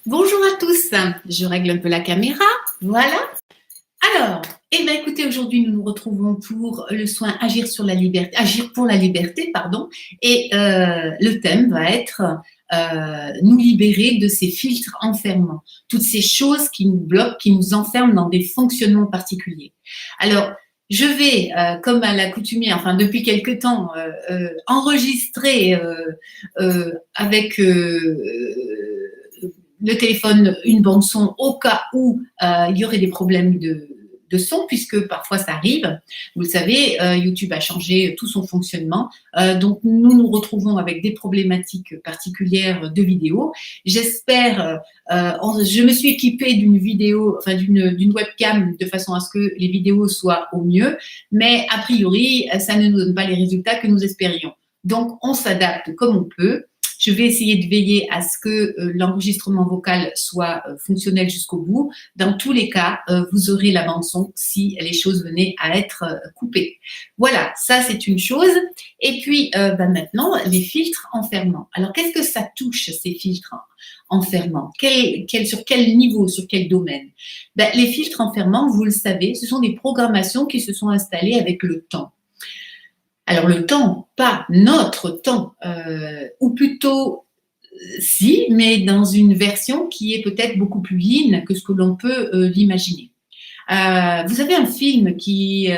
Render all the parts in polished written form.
Bonjour à tous, je règle un peu la caméra, voilà. Alors, écoutez, aujourd'hui nous nous retrouvons pour le soin Agir pour la liberté, pardon, et le thème va être nous libérer de ces filtres enfermants, toutes ces choses qui nous bloquent, qui nous enferment dans des fonctionnements particuliers. Alors, je vais, comme à l'accoutumée, enfin depuis quelque temps, enregistrer avec le téléphone une bande son au cas où il y aurait des problèmes de son, puisque parfois ça arrive. Vous le savez, YouTube a changé tout son fonctionnement. Donc, nous nous retrouvons avec des problématiques particulières de vidéo. J'espère, je me suis équipée d'une vidéo, enfin d'une webcam de façon à ce que les vidéos soient au mieux, mais a priori, ça ne nous donne pas les résultats que nous espérions. Donc, on s'adapte comme on peut. Je vais essayer de veiller à ce que l'enregistrement vocal soit fonctionnel jusqu'au bout. Dans tous les cas, vous aurez la bande-son si les choses venaient à être coupées. Voilà, ça c'est une chose. Et puis maintenant, les filtres enfermants. Alors, qu'est-ce que ça touche, ces filtres enfermants? Sur quel niveau, sur quel domaine? Les filtres enfermants, vous le savez, ce sont des programmations qui se sont installées avec le temps. Alors le temps, pas notre temps, ou plutôt si, mais dans une version qui est peut-être beaucoup plus yin que ce que l'on peut l'imaginer. Vous avez un film qui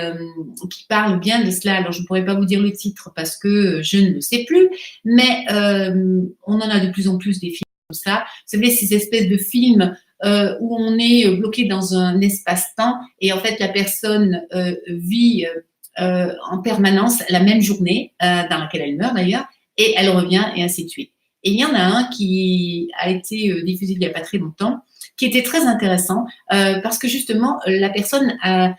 parle bien de cela. Alors je ne pourrais pas vous dire le titre parce que je ne le sais plus, mais on en a de plus en plus des films comme ça. Vous savez, ces espèces de films où on est bloqué dans un espace-temps et en fait la personne vit en permanence la même journée, dans laquelle elle meurt d'ailleurs, et elle revient et ainsi de suite. Et il y en a un qui a été diffusé il n'y a pas très longtemps, qui était très intéressant parce que justement la personne a,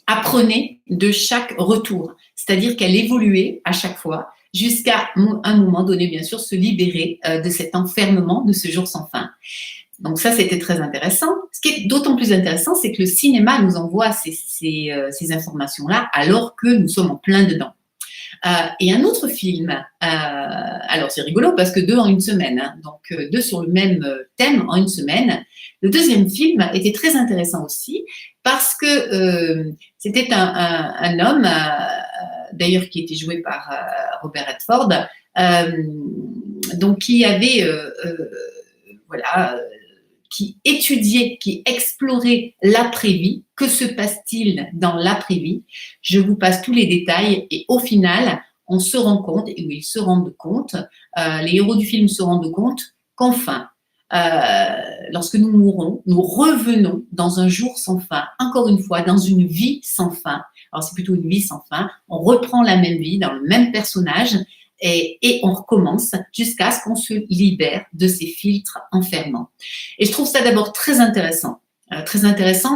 apprenait de chaque retour, c'est-à-dire qu'elle évoluait à chaque fois jusqu'à un moment donné, bien sûr, se libérer de cet enfermement de ce jour sans fin. Donc ça, c'était très intéressant. Ce qui est d'autant plus intéressant, c'est que le cinéma nous envoie ces informations-là alors que nous sommes en plein dedans. Et un autre film, alors c'est rigolo parce que 2 en une semaine, hein, donc 2 sur le même thème en une semaine. Le deuxième film était très intéressant aussi parce que c'était un homme, d'ailleurs qui était joué par Robert Redford, donc qui avait qui étudiait, qui explorait l'après-vie. Que se passe-t-il dans l'après-vie? Je vous passe tous les détails et au final, on se rend compte, et ils se rendent compte, les héros du film se rendent compte qu'enfin, lorsque nous mourrons, nous revenons dans un jour sans fin, encore une fois, dans une vie sans fin. Alors c'est plutôt une vie sans fin. On reprend la même vie dans le même personnage et on recommence jusqu'à ce qu'on se libère de ces filtres enfermants. Et je trouve ça d'abord très intéressant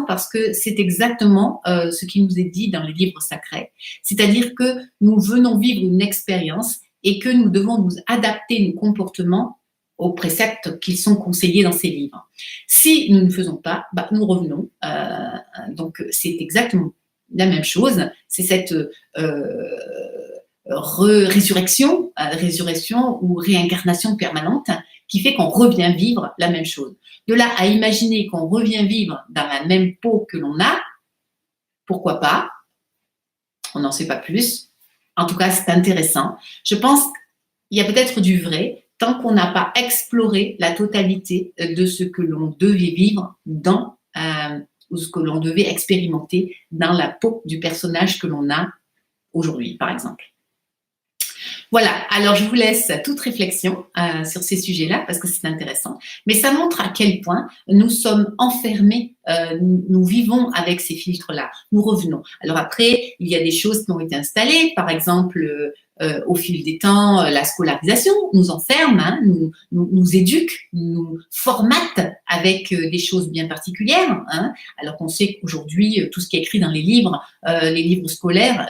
parce que c'est exactement ce qui nous est dit dans les livres sacrés, c'est-à-dire que nous venons vivre une expérience et que nous devons nous adapter nos comportements aux préceptes qui sont conseillés dans ces livres. Si nous ne faisons pas, nous revenons. Donc c'est exactement la même chose, c'est cette résurrection ou réincarnation permanente qui fait qu'on revient vivre la même chose. De là à imaginer qu'on revient vivre dans la même peau que l'on a, pourquoi pas? On n'en sait pas plus. En tout cas, c'est intéressant. Je pense qu'il y a peut-être du vrai tant qu'on n'a pas exploré la totalité de ce que l'on devait vivre ou ce que l'on devait expérimenter dans la peau du personnage que l'on a aujourd'hui, par exemple. Voilà, alors je vous laisse toute réflexion sur ces sujets-là parce que c'est intéressant. Mais ça montre à quel point nous sommes enfermés, nous vivons avec ces filtres-là, nous revenons. Alors après, il y a des choses qui ont été installées, par exemple, au fil des temps, la scolarisation nous enferme, hein, nous éduque, nous formate avec des choses bien particulières. Hein, alors qu'on sait qu'aujourd'hui, tout ce qui est écrit dans les livres scolaires,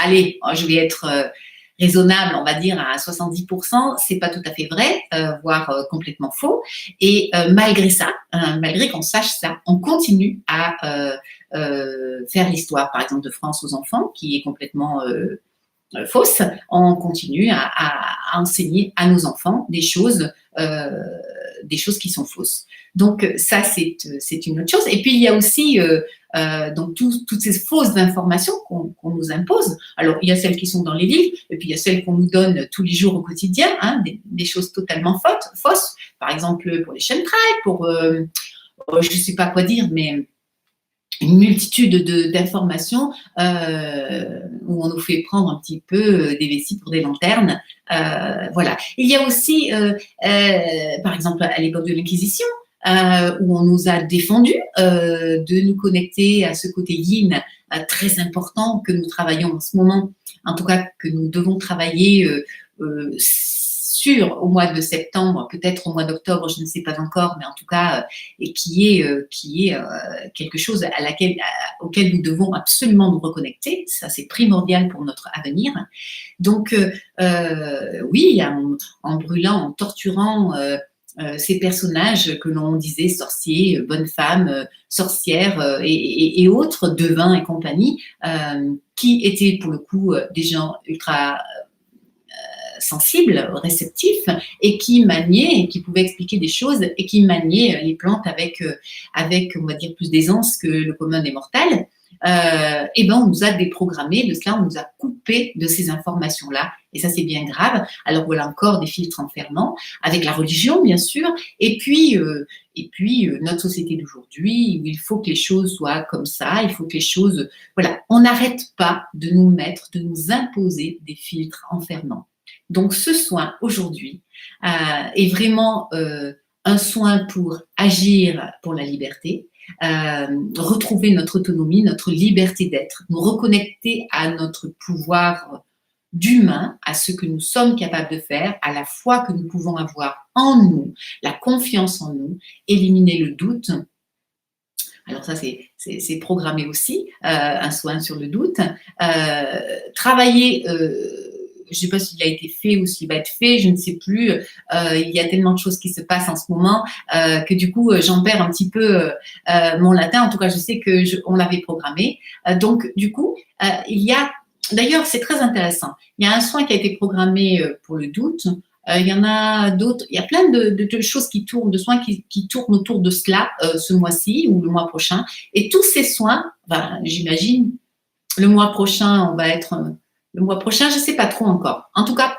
allez, je vais être raisonnable, on va dire à 70%, c'est pas tout à fait vrai, voire complètement faux. Et malgré ça, malgré qu'on sache ça, on continue à faire l'histoire, par exemple, de France aux enfants, qui est complètement fausses, on continue à enseigner à nos enfants des choses qui sont fausses. Donc ça, c'est une autre chose. Et puis il y a aussi donc toutes ces fausses informations qu'on nous impose. Alors il y a celles qui sont dans les livres, et puis il y a celles qu'on nous donne tous les jours au quotidien, hein, des choses totalement fausses. Par exemple pour les chemtrails, pour je ne sais pas quoi dire, mais une multitude d'informations où on nous fait prendre un petit peu des vessies pour des lanternes. Voilà. Il y a aussi, par exemple, à l'époque de l'Inquisition, où on nous a défendu de nous connecter à ce côté yin très important que nous travaillons en ce moment, en tout cas que nous devons travailler au mois de septembre, peut-être au mois d'octobre, je ne sais pas encore, mais en tout cas, et qui est quelque chose auquel nous devons absolument nous reconnecter. Ça, c'est primordial pour notre avenir. Donc, oui, en brûlant, en torturant ces personnages que l'on disait sorciers, bonnes femmes, sorcières et autres, devins et compagnie, qui étaient pour le coup des gens ultra sensibles, réceptifs, et qui maniaient, et qui pouvaient expliquer des choses, et qui maniaient les plantes avec on va dire, plus d'aisance que le commun des mortels. Et ben on nous a déprogrammés de cela, on nous a coupés de ces informations-là, et ça c'est bien grave. Alors voilà encore des filtres enfermants, avec la religion bien sûr, et puis notre société d'aujourd'hui, où il faut que les choses soient comme ça, il faut que les choses, voilà, on n'arrête pas de nous imposer des filtres enfermants. Donc ce soin aujourd'hui est vraiment un soin pour agir pour la liberté, retrouver notre autonomie, notre liberté d'être, nous reconnecter à notre pouvoir d'humain, à ce que nous sommes capables de faire, à la foi que nous pouvons avoir en nous, la confiance en nous, éliminer le doute. Alors ça, c'est programmé aussi, un soin sur le doute. Travailler, je ne sais pas s'il a été fait ou s'il va être fait, je ne sais plus. Il y a tellement de choses qui se passent en ce moment que du coup, j'en perds un petit peu mon latin. En tout cas, je sais qu'on l'avait programmé. Donc, du coup, il y a... D'ailleurs, c'est très intéressant. Il y a un soin qui a été programmé pour le doute. Il y en a d'autres. Il y a plein de choses qui tournent, de soins qui tournent autour de cela ce mois-ci ou le mois prochain. Et tous ces soins, ben, j'imagine, le mois prochain, on va être... le mois prochain, je ne sais pas trop encore. En tout cas,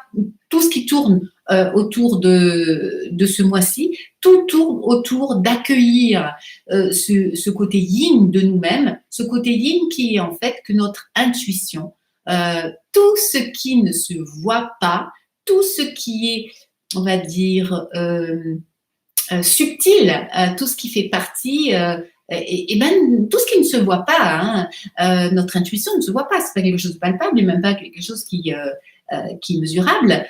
tout ce qui tourne autour de ce mois-ci, tout tourne autour d'accueillir ce côté yin de nous-mêmes, ce côté yin qui est en fait que notre intuition, tout ce qui ne se voit pas, tout ce qui est, on va dire, subtil, tout ce qui fait partie... et ben tout ce qui ne se voit pas, hein, notre intuition ne se voit pas, c'est pas quelque chose de palpable, et même pas quelque chose qui est mesurable.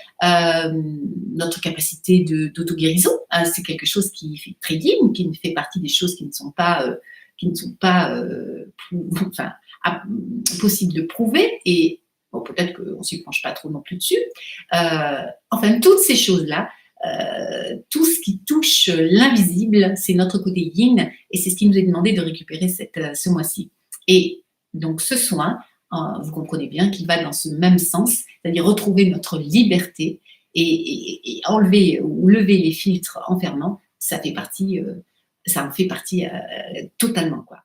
Notre capacité d'auto-guérison, c'est quelque chose qui est très digne, qui fait partie des choses qui ne sont pas enfin, possibles de prouver, et bon, peut-être qu'on ne s'y penche pas trop non plus dessus. Enfin, toutes ces choses-là, tout ce qui touche l'invisible, c'est notre côté yin, et c'est ce qui nous est demandé de récupérer ce mois-ci. Et donc ce soin, vous comprenez bien qu'il va dans ce même sens, c'est-à-dire retrouver notre liberté et enlever ou lever les filtres enfermants. Ça en fait partie totalement, quoi.